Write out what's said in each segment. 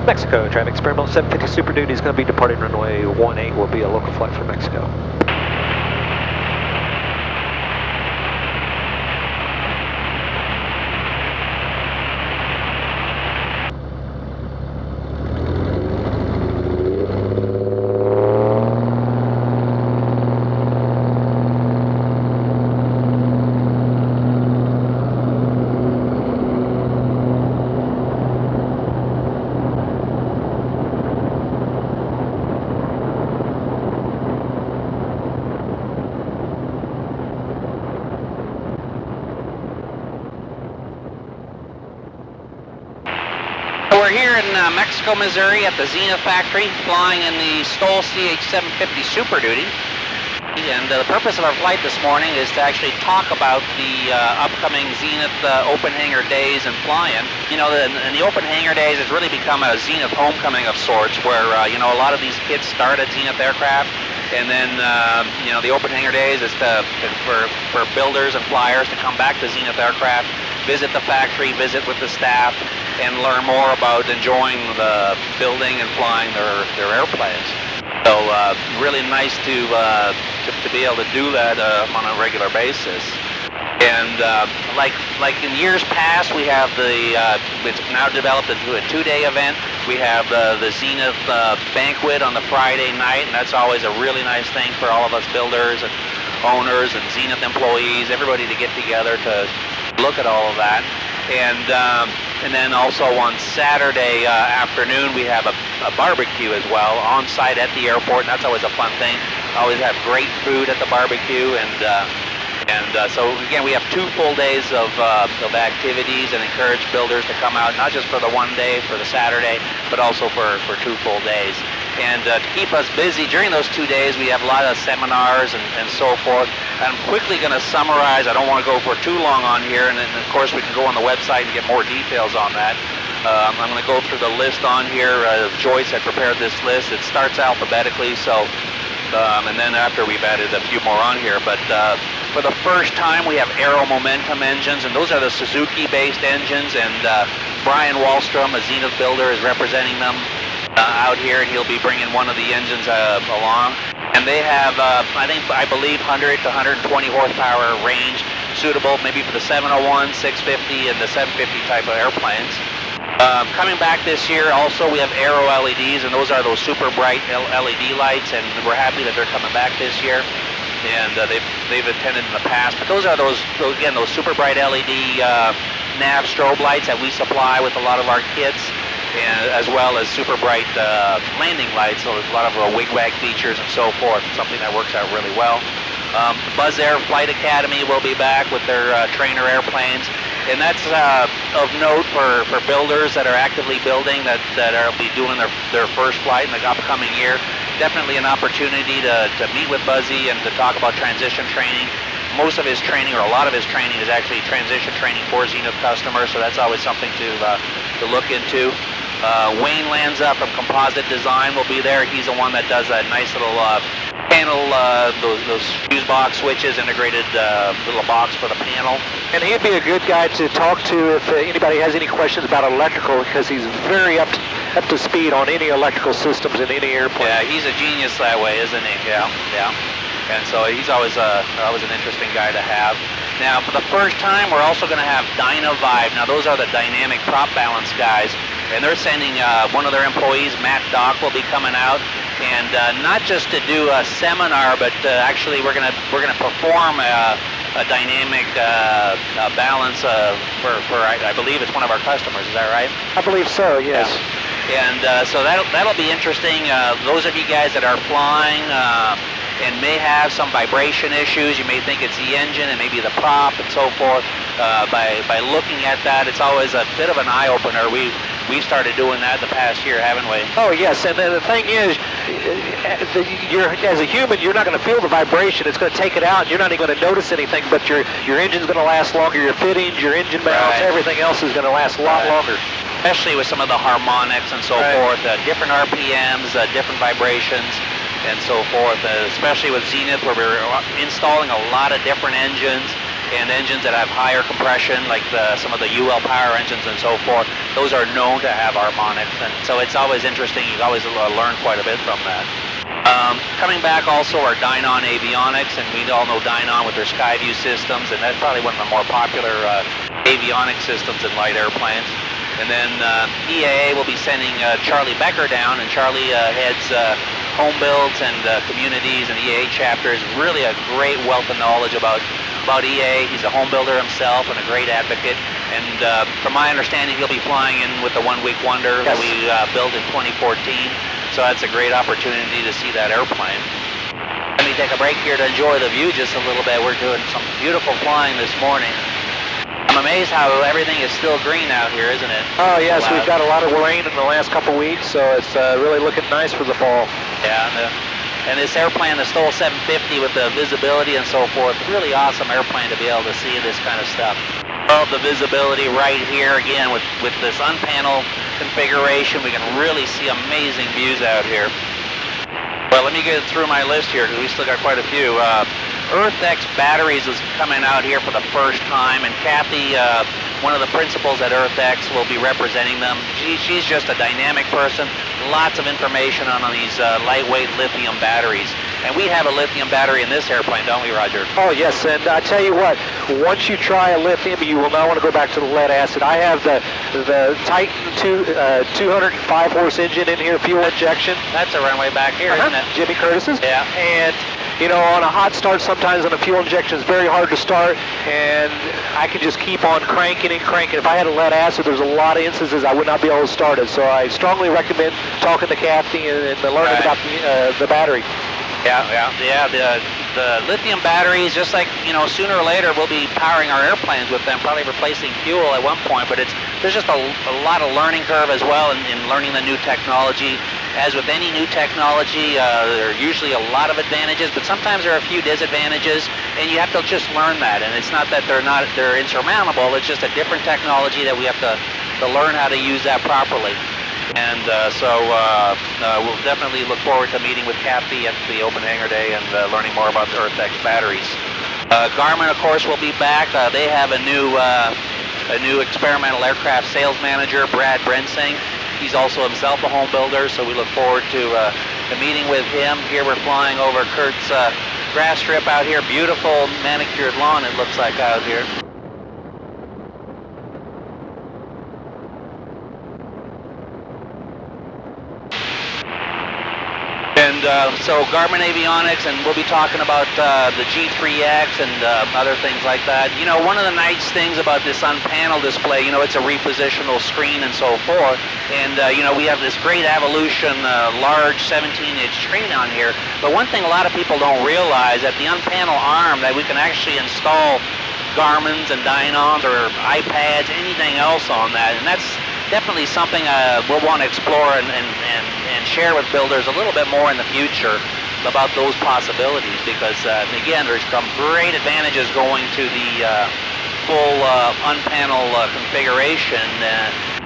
Mexico, traffic experimental 750 Super Duty is going to be departing runway 18, will be a local flight for Mexico. We're here in Mexico, Missouri at the Zenith factory, flying in the STOL CH 750 Super Duty. And the purpose of our flight this morning is to actually talk about the upcoming Zenith open hangar days and flying. You know, in the open hangar days, it's really become a Zenith homecoming of sorts, where you know, a lot of these kids start at Zenith Aircraft, and then you know, the open hangar days is for builders and flyers to come back to Zenith Aircraft, visit the factory, visit with the staff, and learn more about enjoying the building and flying their airplanes. So really nice to be able to do that on a regular basis. And like in years past, we have it's now developed into a 2-day event. We have the Zenith banquet on the Friday night, and that's always a really nice thing for all of us builders and owners and Zenith employees, everybody to get together to look at all of that. And then also on Saturday afternoon, we have a barbecue as well on site at the airport, and that's always a fun thing. Always have great food at the barbecue, and so again, we have 2 full days of activities, and encourage builders to come out, not just for the 1 day, for the Saturday, but also for 2 full days. And to keep us busy during those 2 days, we have a lot of seminars and so forth. I'm quickly going to summarize. I don't want to go for too long on here, and then of course we can go on the website and get more details on that. I'm going to go through the list on here. Joyce had prepared this list. It starts alphabetically, so and then after we've added a few more on here. But for the first time, we have Aero Momentum engines, and those are the Suzuki-based engines. And Brian Wallstrom, a Zenith builder, is representing them out here, and he'll be bringing one of the engines along. And they have, I believe, 100 to 120 horsepower range, suitable maybe for the 701, 650, and the 750 type of airplanes. Coming back this year, also we have Aero LEDs, and those are those super bright LED lights, and we're happy that they're coming back this year. And they've attended in the past, but those are those super bright LED nav strobe lights that we supply with a lot of our kits, and as well as super bright landing lights, so there's a lot of wig-wag features and so forth, something that works out really well. Buzz Air Flight Academy will be back with their trainer airplanes, and that's of note for builders that are actively building, that will be doing their first flight in the upcoming year. Definitely an opportunity to meet with Buzzy and to talk about transition training. Most of his training, or a lot of his training, is actually transition training for Zenith customers, so that's always something to look into. Wayne Lanza from Composite Design will be there. He's the one that does that nice little panel, those fuse box switches, integrated little box for the panel. And he'd be a good guy to talk to if anybody has any questions about electrical, because he's very up to speed on any electrical systems in any airplane. Yeah, he's a genius that way, isn't he? Yeah. And so he's always an interesting guy to have. Now, for the first time, we're also going to have Dynavibe. Now, those are the dynamic prop balance guys, and they're sending one of their employees, Matt Dock, will be coming out, and not just to do a seminar, but actually we're gonna perform a dynamic balance for I believe it's one of our customers. Is that right? I believe so. Yes. Yeah. And so that'll be interesting. Those of you guys that are flying and may have some vibration issues, you may think it's the engine and maybe the prop and so forth. By looking at that, it's always a bit of an eye-opener. We started doing that the past year, haven't we? Oh yes, and the thing is, as a human, you're not going to feel the vibration. It's going to take it out. You're not even going to notice anything, but your engine's going to last longer. Your fittings, your engine mounts, everything else is going to last a lot longer. Especially with some of the harmonics and so forth, different RPMs, different vibrations, and so forth. Especially with Zenith, where we're installing a lot of different engines, and engines that have higher compression, like some of the UL power engines and so forth, those are known to have harmonics, and so it's always interesting. You always learn quite a bit from that. Coming back also are Dynon avionics, and we all know Dynon with their Skyview systems, and that's probably one of the more popular avionics systems in light airplanes. And then EAA will be sending Charlie Becker down, and Charlie heads home builds and communities and EAA chapters. Really a great wealth of knowledge about EAA. He's a home builder himself and a great advocate. And from my understanding, he'll be flying in with the One Week Wonder that we built in 2014. So that's a great opportunity to see that airplane. Let me take a break here to enjoy the view just a little bit. We're doing some beautiful flying this morning. I'm amazed how everything is still green out here, isn't it? Oh yes, we've got a lot of rain in the last couple weeks, so it's really looking nice for the fall. Yeah, and this airplane, the STOL 750 with the visibility and so forth, really awesome airplane to be able to see this kind of stuff. Love the visibility right here again with this unpanel configuration. We can really see amazing views out here. Well, let me get through my list here because we still got quite a few. EarthX Batteries is coming out here for the first time, and Kathy, one of the principals at EarthX, will be representing them. She's just a dynamic person. Lots of information on these lightweight lithium batteries. And we have a lithium battery in this airplane, don't we, Roger? Oh, yes, and I tell you what, once you try a lithium, you will not want to go back to the lead acid. I have the Titan 205 horse engine in here, fuel injection. That's a runway back here, isn't it? Jimmy Curtis's. Yeah. And, you know, on a hot start, sometimes on a fuel injection, it's very hard to start, and I can just keep on cranking and cranking. If I had a lead acid, there's a lot of instances I would not be able to start it. So I strongly recommend talking to Kathy and learning about the battery. Yeah, the lithium batteries, just like, you know, sooner or later we'll be powering our airplanes with them, probably replacing fuel at one point, but there's just a lot of learning curve as well in learning the new technology. As with any new technology, there are usually a lot of advantages, but sometimes there are a few disadvantages, and you have to just learn that. And it's not that they're insurmountable, it's just a different technology that we have to learn how to use that properly. And so we'll definitely look forward to meeting with Kathy at the Open Hangar Day and learning more about the EarthX batteries. Garmin, of course, will be back. They have a new experimental aircraft sales manager, Brad Brensing. He's also himself a home builder, so we look forward to meeting with him. Here we're flying over Kurt's grass strip out here. Beautiful manicured lawn, it looks like, out here. And so Garmin Avionics, and we'll be talking about the G3X and other things like that. You know, one of the nice things about this unpaneled display, you know, it's a repositional screen and so forth. And, you know, we have this great Evolution large 17-inch screen on here. But one thing a lot of people don't realize, that the unpaneled arm, that we can actually install Garmin's and Dynons or iPads, anything else on that. And that's definitely something we'll want to explore and share with builders a little bit more in the future about those possibilities, because again, there's some great advantages going to the full unpanel configuration.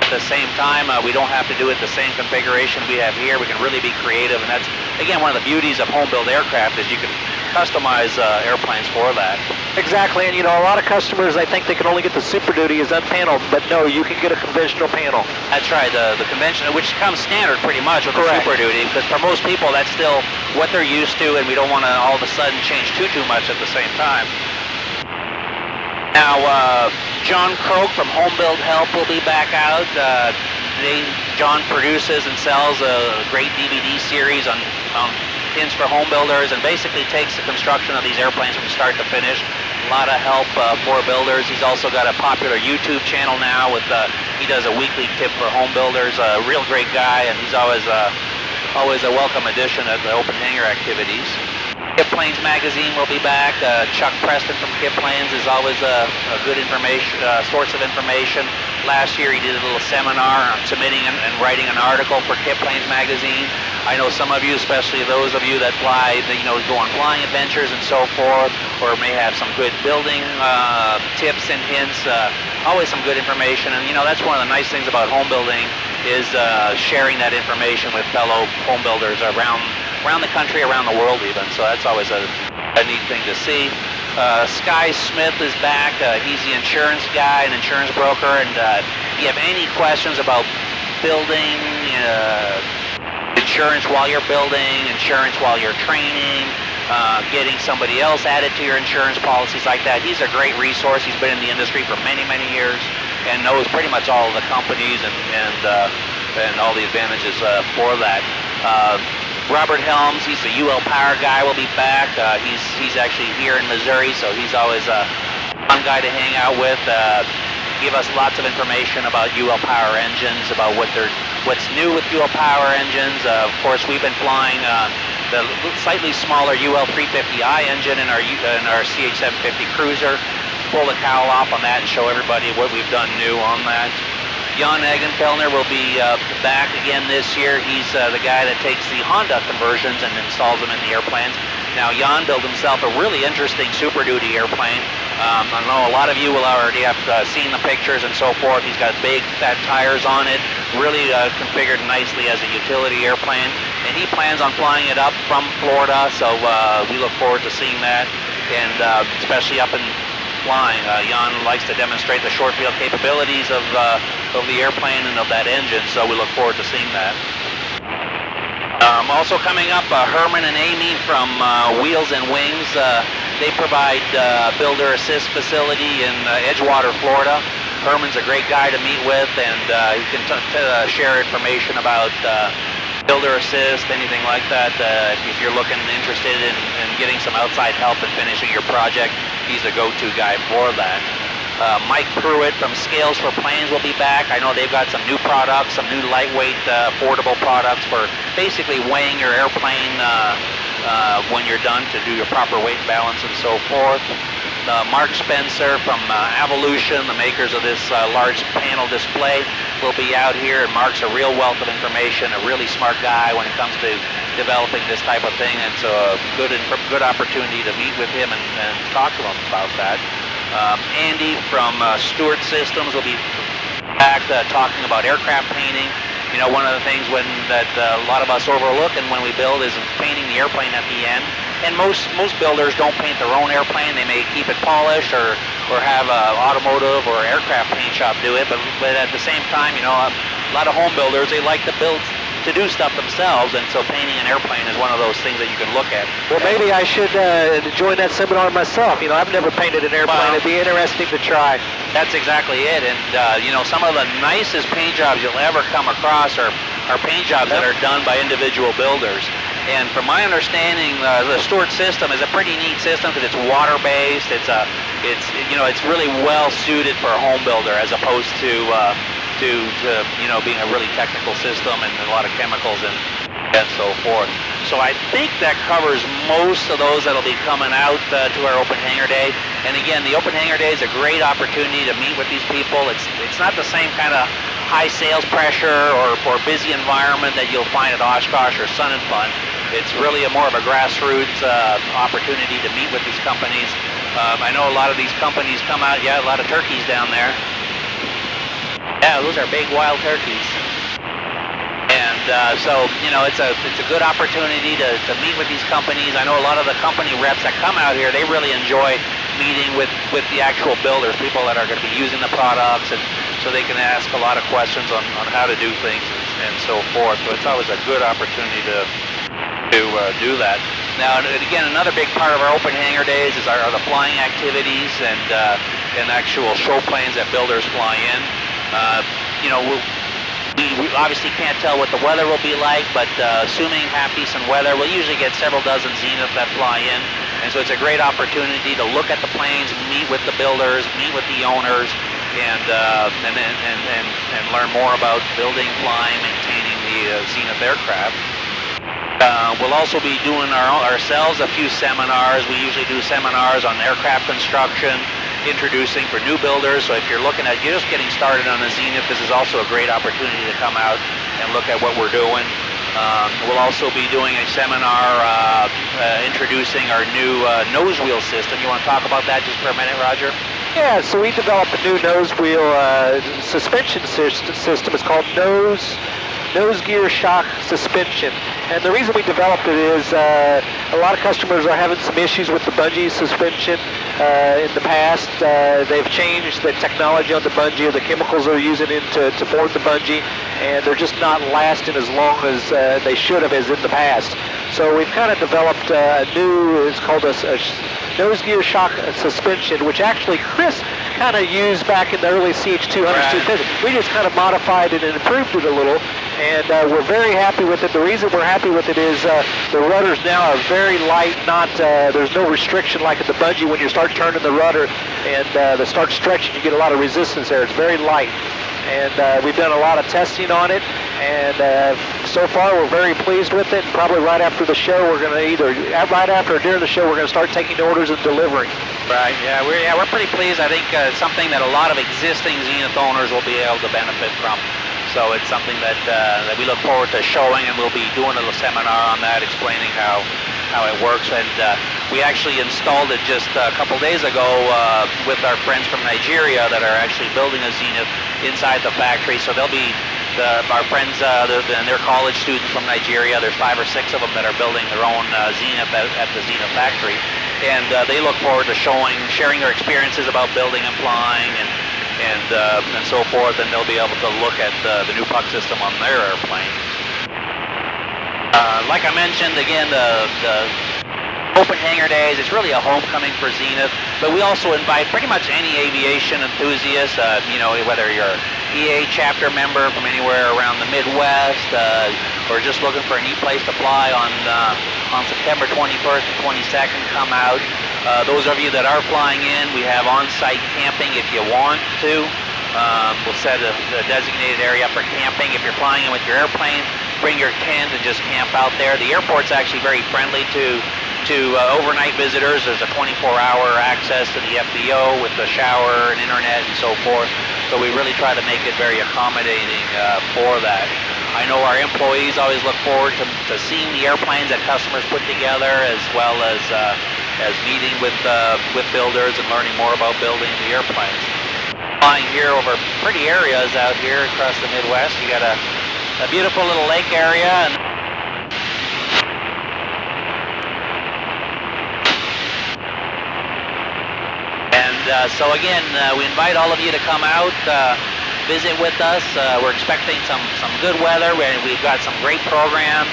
At the same time, we don't have to do it the same configuration we have here. We can really be creative, and that's again one of the beauties of home built aircraft, is you can customize airplanes for that. Exactly, and you know, a lot of customers, I think they can only get the Super Duty as unpaneled, but no, you can get a conventional panel. That's right, the conventional, which comes standard pretty much with the Super Duty, because for most people that's still what they're used to, and we don't want to all of a sudden change too much at the same time. Now, John Croak from Home Build Help will be back out. John produces and sells a great DVD series on pins for home builders, and basically takes the construction of these airplanes from start to finish. A lot of help for builders. He's also got a popular YouTube channel now with he does a weekly tip for home builders. A real great guy, and he's always a welcome addition at the Open Hangar activities. Kip Planes magazine will be back. Chuck Preston from Kip Planes is always a good source of information. Last year he did a little seminar on submitting and writing an article for Kip Planes magazine. I know some of you, especially those of you that fly, you know, go on flying adventures and so forth, or may have some good building tips and hints. Always some good information, and you know, that's one of the nice things about home building, is sharing that information with fellow home builders around the country, around the world even. So that's always a neat thing to see. Sky Smith is back. He's the insurance guy, an insurance broker, and if you have any questions about building, insurance while you're building, insurance while you're training, getting somebody else added to your insurance policies like that, he's a great resource. He's been in the industry for many, many years and knows pretty much all of the companies and all the advantages for that. Robert Helms, he's the UL Power guy, will be back. He's actually here in Missouri, so he's always a fun guy to hang out with. Give us lots of information about UL Power engines, about what's new with UL Power engines. Of course, we've been flying the slightly smaller UL 350i engine in our CH 750 Cruiser. Pull the cowl off on that and show everybody what we've done new on that. Jan Eggenfeldner will be back again this year. He's the guy that takes the Honda conversions and installs them in the airplanes. Now, Jan built himself a really interesting Super Duty airplane. I know a lot of you will already have seen the pictures and so forth. He's got big, fat tires on it, really configured nicely as a utility airplane. And he plans on flying it up from Florida, so we look forward to seeing that, and especially up in flying. Jan likes to demonstrate the short field capabilities of the airplane and of that engine, so we look forward to seeing that. Also coming up, Herman and Amy from Wheels and Wings. They provide builder assist facility in Edgewater, Florida. Herman's a great guy to meet with, and he can share information about builder assist, anything like that. If you're interested in getting some outside help in finishing your project, he's a go-to guy for that. Mike Pruitt from Scales for Planes will be back. I know they've got some new products, some new lightweight, affordable products for basically weighing your airplane when you're done to do your proper weight balance and so forth. Mark Spencer from Evolution, the makers of this large panel display, will be out here, and Mark's a real wealth of information, a really smart guy when it comes to developing this type of thing, and so a good opportunity to meet with him and talk to him about that. Andy from Stewart Systems will be back talking about aircraft painting. You know, one of the things that a lot of us overlook and when we build is painting the airplane at the end. And most builders don't paint their own airplane. They may keep it polished or have an automotive or aircraft paint shop do it. But at the same time, you know, a lot of home builders, they like to do stuff themselves, and so painting an airplane is one of those things that you can look at. Well, maybe I should join that seminar myself. You know, I've never painted an airplane. It'd be interesting to try. That's exactly it. And, you know, some of the nicest paint jobs you'll ever come across are paint jobs that are done by individual builders. And from my understanding, the Stewart system is a pretty neat system because it's water-based. It's really well suited for a home builder as opposed to you know, being a really technical system and a lot of chemicals and so forth. So I think that covers most of those that'll be coming out to our Open Hangar Day. And again, the Open Hangar Day is a great opportunity to meet with these people. It's not the same kind of high sales pressure or busy environment that you'll find at Oshkosh or Sun and Fun. It's really more of a grassroots opportunity to meet with these companies. I know a lot of these companies come out, a lot of turkeys down there. Yeah, those are big wild turkeys. And so, you know, it's a good opportunity to meet with these companies. I know a lot of the company reps that come out here, they really enjoy meeting with the actual builders, people that are going to be using the products, and so they can ask a lot of questions on how to do things and so forth. So it's always a good opportunity to do that. Now, again, another big part of our Open Hangar Days are the flying activities and actual show planes that builders fly in. You know, we obviously can't tell what the weather will be like, but assuming half-decent weather, we'll usually get several dozen Zenith that fly in. And so it's a great opportunity to look at the planes, meet with the builders, meet with the owners, and learn more about building, flying, maintaining the Zenith aircraft. We'll also be doing ourselves a few seminars. We usually do seminars on aircraft construction, introducing for new builders. So if you're just getting started on a Zenith, this is also a great opportunity to come out and look at what we're doing. We'll also be doing a seminar introducing our new nose wheel system. You want to talk about that just for a minute, Roger? Yeah, so we developed a new nose wheel suspension system. It's called Nose nose gear shock suspension. And the reason we developed it is a lot of customers are having some issues with the bungee suspension in the past. They've changed the technology on the bungee, or the chemicals they're using to form the bungee, and they're just not lasting as long as they should have as in the past. So we've kind of developed a new, it's called a nose gear shock suspension, which actually Chris kind of used back in the early CH200s, right. 250s. We just kind of modified it and improved it a little, and we're very happy with it. The reason we're happy with it is the rudders now are very light, there's no restriction like at the bungee. When you start turning the rudder and they start stretching, you get a lot of resistance there. It's very light. And we've done a lot of testing on it, and so far we're very pleased with it. And probably right after the show, we're going to right after or during the show, we're going to start taking orders and delivering. Right. Yeah, we're pretty pleased. I think it's something that a lot of existing Zenith owners will be able to benefit from. So it's something that we look forward to showing, and we'll be doing a little seminar on that, explaining how it works. And we actually installed it just a couple days ago with our friends from Nigeria that are actually building a Zenith inside the factory. So they'll be our friends and their college students from Nigeria. There's 5 or 6 of them that are building their own Zenith at the Zenith factory, and they look forward to sharing their experiences about building and flying and so forth. And they'll be able to look at the new puck system on their airplane. Like I mentioned, again, the open hangar days, it's really a homecoming for Zenith, but we also invite pretty much any aviation enthusiast, whether you're EA chapter member from anywhere around the Midwest, or just looking for a neat place to fly on September 21st and 22nd, come out. Those of you that are flying in, we have on-site camping if you want to. We'll set a designated area for camping. If you're flying in with your airplane, bring your tent and just camp out there. The airport's actually very friendly to overnight visitors. There's a 24-hour access to the FBO with the shower and internet and so forth. So we really try to make it very accommodating for that. I know our employees always look forward to seeing the airplanes that customers put together, as well as meeting with builders and learning more about building the airplanes. Flying here over pretty areas out here across the Midwest. You got a beautiful little lake area. So again, we invite all of you to come out, visit with us. We're expecting some good weather. We've got some great programs,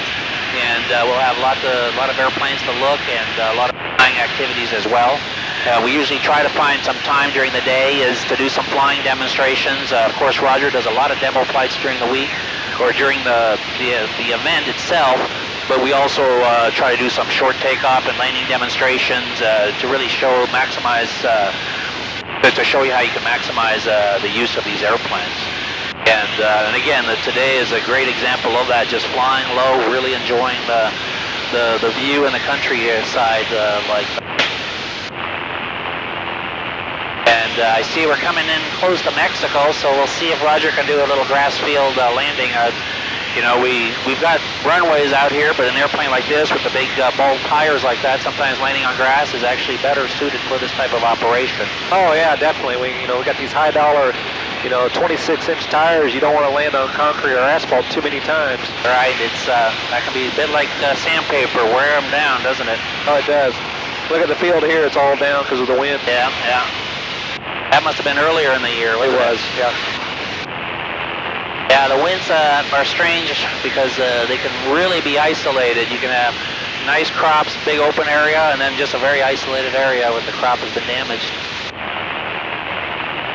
and we'll have a lot of airplanes to look, and a lot of flying activities as well. We usually try to find some time during the day to do some flying demonstrations. Of course, Roger does a lot of demo flights during the week or during the event itself. But we also try to do some short takeoff and landing demonstrations to really to show you how you can maximize the use of these airplanes. And again, today is a great example of that, just flying low, really enjoying the view in the countryside like that. And I see we're coming in close to Mexico, so we'll see if Roger can do a little grass field landing. We've got runways out here, but an airplane like this with the big bald tires like that, sometimes landing on grass is actually better suited for this type of operation. Oh yeah, definitely. We got these high dollar, 26-inch tires. You don't want to land on concrete or asphalt too many times. Right. It's that can be a bit like sandpaper, wear them down, doesn't it? Oh, it does. Look at the field here; it's all down because of the wind. Yeah. That must have been earlier in the year. It was. Yeah. Yeah, the winds are strange because they can really be isolated. You can have nice crops, big open area, and then just a very isolated area where the crop has been damaged.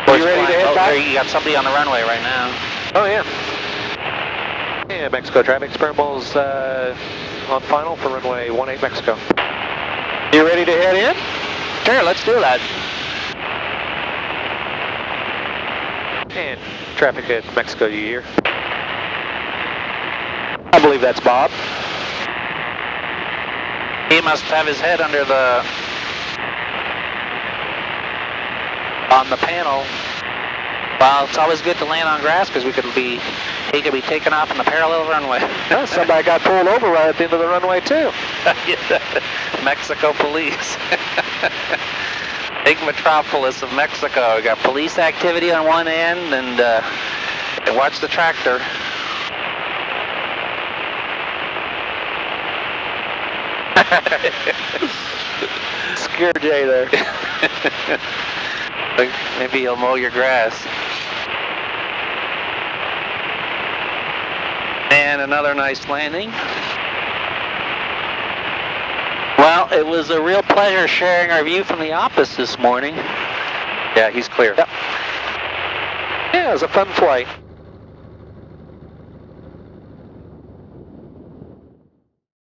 Are you ready to head back? You got somebody on the runway right now. Oh, yeah. Yeah, Mexico traffic experiments on final for runway 18 Mexico. You ready to head in? Sure, let's do that. And traffic at Mexico, you hear? I believe that's Bob. He must have his head under on the panel. Well, it's always good to land on grass because he could be taken off on the parallel runway. Yeah, somebody got pulled over right at the end of the runway too. Mexico police. Big metropolis of Mexico. We got police activity on one end, and watch the tractor. Scared Jay there. Maybe he'll mow your grass. And another nice landing. Well, it was a real pleasure sharing our view from the office this morning. Yeah, he's clear. Yep. Yeah, it was a fun flight.